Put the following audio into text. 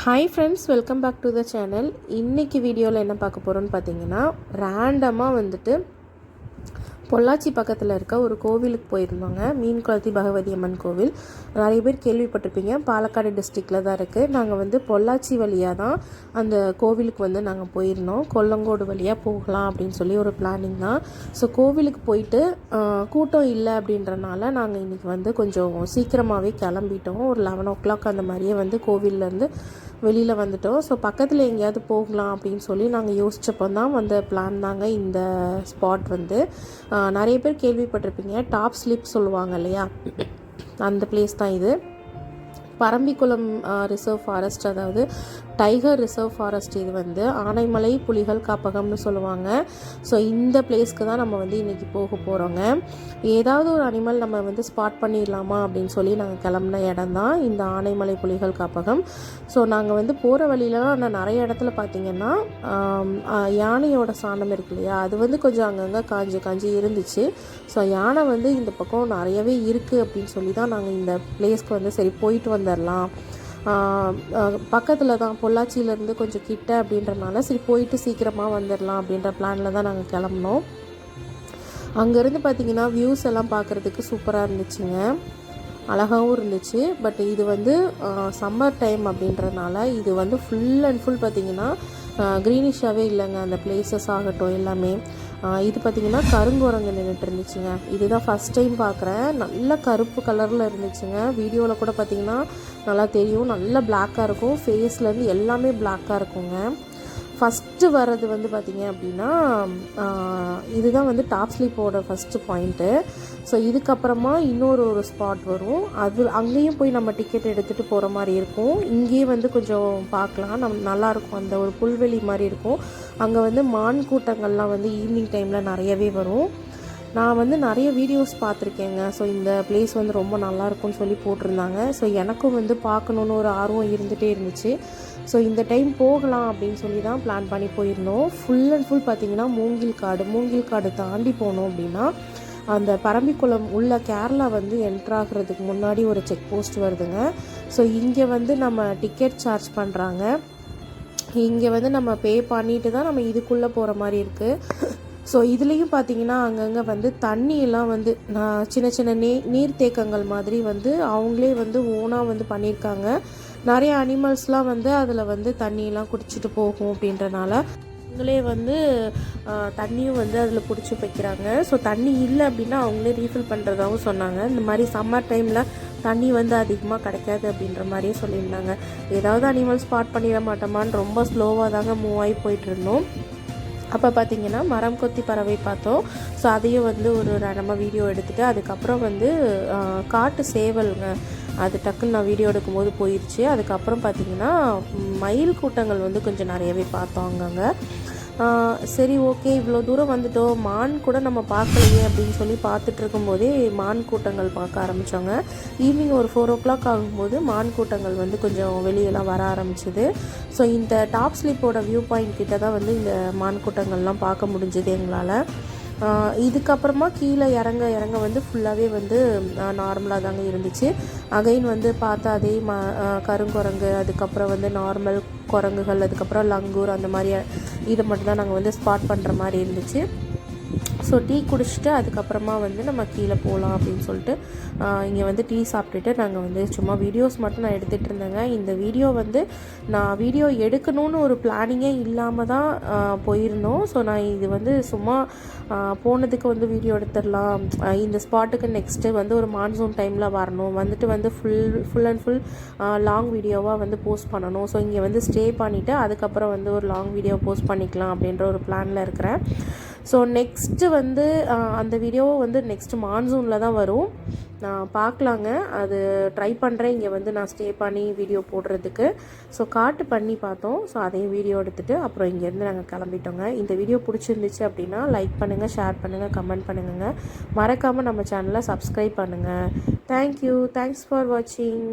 Hi friends, welcome back to the channel. இன்றைக்கி வீடியோவில் என்ன பார்க்க போகிறோன்னு பார்த்தீங்கன்னா, ரேண்டமாக வந்துட்டு பொள்ளாச்சி பக்கத்தில் இருக்க ஒரு கோவிலுக்கு போயிருந்தோங்க. மீன் குளத்தி பகவதி அம்மன் கோவில். நிறைய பேர் கேள்விப்பட்டிருப்பீங்க, பாலக்காடு டிஸ்ட்ரிக்டில் தான் இருக்குது. நாங்கள் பொள்ளாச்சி வழியாக தான் அந்த கோவிலுக்கு நாங்கள் போயிருந்தோம். கொல்லங்கோடு வழியாக போகலாம் அப்படின்னு சொல்லி ஒரு பிளானிங் தான். ஸோ கோவிலுக்கு போயிட்டு கூட்டம் இல்லை அப்படின்றனால நாங்கள் இன்றைக்கி கொஞ்சம் சீக்கிரமாகவே கிளம்பிட்டோம். ஒரு 11 o'clock அந்த மாதிரியே கோவில்லேருந்து வெளியில் வந்துட்டோம். ஸோ பக்கத்தில் எங்கேயாவது போகலாம் அப்படின்னு சொல்லி நாங்கள் யோசித்தப்போ தான் பிளான் தாங்க இந்த ஸ்பாட். நிறைய பேர் கேள்விப்பட்டிருப்பீங்க, டாப் ஸ்லிப் சொல்லுவாங்க இல்லையா, அந்த பிளேஸ் தான் இது. பரம்பிக்குளம் ரிசர்வ் ஃபாரஸ்ட், அதாவது டைகர் ரிசர்வ் ஃபாரஸ்ட். இது ஆனைமலை புலிகள் காப்பகம்னு சொல்லுவாங்க. ஸோ இந்த பிளேஸ்க்கு தான் நம்ம இன்றைக்கி போக போகிறோங்க. ஏதாவது ஒரு அனிமல் நம்ம ஸ்பாட் பண்ணிடலாமா அப்படின்னு சொல்லி நாங்கள் கிளம்புன இடம் தான் இந்த ஆனைமலை புலிகள் காப்பகம். ஸோ நாங்கள் போகிற வழியிலலாம் நிறைய இடத்துல பார்த்திங்கன்னா யானையோட சாணம் இருக்கு இல்லையா, அது கொஞ்சம் அங்கங்கே காஞ்சி இருந்துச்சு. ஸோ யானை இந்த பக்கம் நிறையவே இருக்குது அப்படின்னு சொல்லி தான் நாங்கள் இந்த பிளேஸ்க்கு சரி போயிட்டு வந்துடலாம். பக்கத்தில் தான், பொள்ளாச்சியிலேருந்து கொஞ்சம் கிட்ட அப்படின்றனால சரி போயிட்டு சீக்கிரமாக வந்துடலாம் அப்படின்ற பிளானில் தான் நாங்கள் கிளம்புனோம். அங்கேருந்து பார்த்திங்கன்னா வியூஸ் எல்லாம் பார்க்குறதுக்கு சூப்பராக இருந்துச்சுங்க, அழகாகவும் இருந்துச்சு. பட் இது சம்மர் டைம் அப்படின்றனால இது ஃபுல் அண்ட் ஃபுல் பார்த்திங்கன்னா க்ரீனிஷாகவே இல்லைங்க. அந்த பிளேசஸ் ஆகட்டும் எல்லாமே. இது பார்த்திங்கன்னா கருங்குரங்கு நின்றுட்டு இருந்துச்சுங்க. இதுதான் ஃபஸ்ட் டைம் பார்க்குறேன். நல்ல கருப்பு கலரில் இருந்துச்சுங்க. வீடியோவில் கூட பார்த்திங்கன்னா நல்லா தெரியும், நல்லா பிளாக்காக இருக்கும். ஃபேஸ்லேருந்து எல்லாமே பிளாக்காக இருக்குங்க. ஃபஸ்ட்டு வர்றது பார்த்திங்க அப்படின்னா இதுதான் டாப் ஸ்லீப்போட ஃபஸ்ட்டு பாயிண்ட்டு. ஸோ இதுக்கப்புறமா இன்னொரு ஸ்பாட் வரும். அது அங்கேயும் போய் நம்ம டிக்கெட் எடுத்துகிட்டு போகிற மாதிரி இருக்கும். இங்கேயே கொஞ்சம் பார்க்கலாம், நல்லாயிருக்கும். அந்த ஒரு புல்வெளி மாதிரி இருக்கும். அங்கே மான் கூட்டங்கள்லாம் ஈவினிங் டைமில் நிறையவே வரும். நான் நிறைய வீடியோஸ் பார்த்துருக்கேங்க. ஸோ இந்த பிளேஸ் ரொம்ப நல்லாயிருக்கும்னு சொல்லி போட்டிருந்தாங்க. ஸோ எனக்கும் பார்க்கணுன்னு ஒரு ஆர்வம் இருந்துகிட்டே இருந்துச்சு. ஸோ இந்த டைம் போகலாம் அப்படின்னு சொல்லி தான் பிளான் பண்ணி போயிருந்தோம். ஃபுல் அண்ட் ஃபுல் பார்த்திங்கன்னா மூங்கில் காடு தாண்டி போனோம் அப்படின்னா அந்த பரம்பிக்குளம் உள்ள கேரளா என்ட்ராகிறதுக்கு முன்னாடி ஒரு செக் போஸ்ட் வருதுங்க. ஸோ இங்கே நம்ம டிக்கெட் சார்ஜ் பண்ணுறாங்க. இங்கே நம்ம பே பண்ணிட்டு தான் நம்ம இதுக்குள்ளே போகிற மாதிரி இருக்குது. ஸோ இதுலேயும் பார்த்திங்கன்னா அங்கங்கே தண்ணியெல்லாம் சின்ன சின்ன நீர்த்தேக்கங்கள் மாதிரி அவங்களே ஓனாக பண்ணியிருக்காங்க. நிறைய அனிமல்ஸ்லாம் அதில் தண்ணியெல்லாம் குடிச்சிட்டு போகும் அப்படின்றனால அவங்களே தண்ணியும் அதில் பிடிச்சி வைக்கிறாங்க. ஸோ தண்ணி இல்லை அப்படின்னா அவங்களே ரீஃபில் பண்ணுறதாகவும் சொன்னாங்க. இந்த மாதிரி சம்மர் டைமில் தண்ணி அதிகமாக கிடைக்காது அப்படின்ற மாதிரியே சொல்லியிருந்தாங்க. ஏதாவது அனிமல் ஸ்பாட் பண்ணிட மாட்டோமான்னு ரொம்ப ஸ்லோவாக தாங்க மூவ் ஆகி போயிட்டுருந்தோம். அப்போ பார்த்திங்கன்னா மரம் கொத்தி பறவை பார்த்தோம். ஸோ அதையும் ஒரு நம்ம வீடியோ எடுத்துகிட்டு அதுக்கப்புறம் காட்டு சேவலுங்க, அது டக்குன்னு நான் வீடியோ எடுக்கும்போது போயிடுச்சு. அதுக்கப்புறம் பார்த்திங்கன்னா மயில் கூட்டங்கள் கொஞ்சம் நிறையவே பார்த்தோம் அங்கங்கே. சரி ஓகே, இவ்வளோ தூரம் வந்துட்டோம், மான் கூட நம்ம பார்க்கலையே அப்படின்னு சொல்லி பார்த்துட்டு இருக்கும்போதே மான் கூட்டங்கள் பார்க்க ஆரம்பித்தோங்க. ஈவினிங் ஒரு 4 o'clock ஆகும்போது மான் கூட்டங்கள் கொஞ்சம் வெளியெல்லாம் வர ஆரம்பிச்சிது. ஸோ இந்த டாப் ஸ்லிப்போட வியூ பாயிண்ட் கிட்ட தான் இந்த மான் கூட்டங்கள்லாம் பார்க்க முடிஞ்சுது எங்களால். இதுக்கப்புறமா கீழே இறங்க ஃபுல்லாகவே நார்மலாக தாங்க இருந்துச்சு. அகைன் பார்த்தா அதே கருங்குரங்கு, அதுக்கப்புறம் நார்மல் குரங்குகள், அதுக்கப்புறம் லங்கூர், அந்த மாதிரி இதை மட்டும்தான் நாங்கள் ஸ்பாட் பண்ணுற மாதிரி இருந்துச்சு. ஸோ டீ குடிச்சிட்டு அதுக்கப்புறமா நம்ம கீழே போகலாம் அப்படின்னு சொல்லிட்டு இங்கே டீ சாப்பிட்டுட்டு நாங்கள் சும்மா வீடியோஸ் மட்டும் நான் எடுத்துகிட்டு இருந்தேங்க. இந்த வீடியோ நான் வீடியோ எடுக்கணும்னு ஒரு பிளானிங்கே இல்லாமல் தான் போயிருந்தோம். ஸோ நான் இது சும்மா போனதுக்கு வீடியோ எடுத்துடலாம். இந்த ஸ்பாட்டுக்கு நெக்ஸ்ட்டு ஒரு மான்சூன் டைமில் வரணும், ஃபுல் அண்ட் ஃபுல் லாங் வீடியோவாக போஸ்ட் பண்ணணும். ஸோ இங்கே ஸ்டே பண்ணிவிட்டு அதுக்கப்புறம் ஒரு லாங் வீடியோ போஸ்ட் பண்ணிக்கலாம் அப்படின்ற ஒரு பிளானில் இருக்கிறேன். ஸோ நெக்ஸ்ட்டு அந்த வீடியோ நெக்ஸ்ட்டு மான்சூனில் தான் வரும். நான் பார்க்கலாங்க, அது ட்ரை பண்ணுறேன் இங்கே நான் ஸ்டே பண்ணி வீடியோ போடுறதுக்கு. ஸோ காட்டு பண்ணி பார்த்தோம். ஸோ அதையும் வீடியோ எடுத்துகிட்டு அப்புறம் இங்கேருந்து நாங்கள் கிளம்பிட்டோங்க. இந்த வீடியோ பிடிச்சிருந்துச்சு அப்படின்னா லைக் பண்ணுங்கள், ஷேர் பண்ணுங்கள், கமெண்ட் பண்ணுங்க. மறக்காமல் நம்ம சேனலை சப்ஸ்கிரைப் பண்ணுங்கள். தேங்க்யூ, தேங்க்ஸ் ஃபார் வாட்சிங்.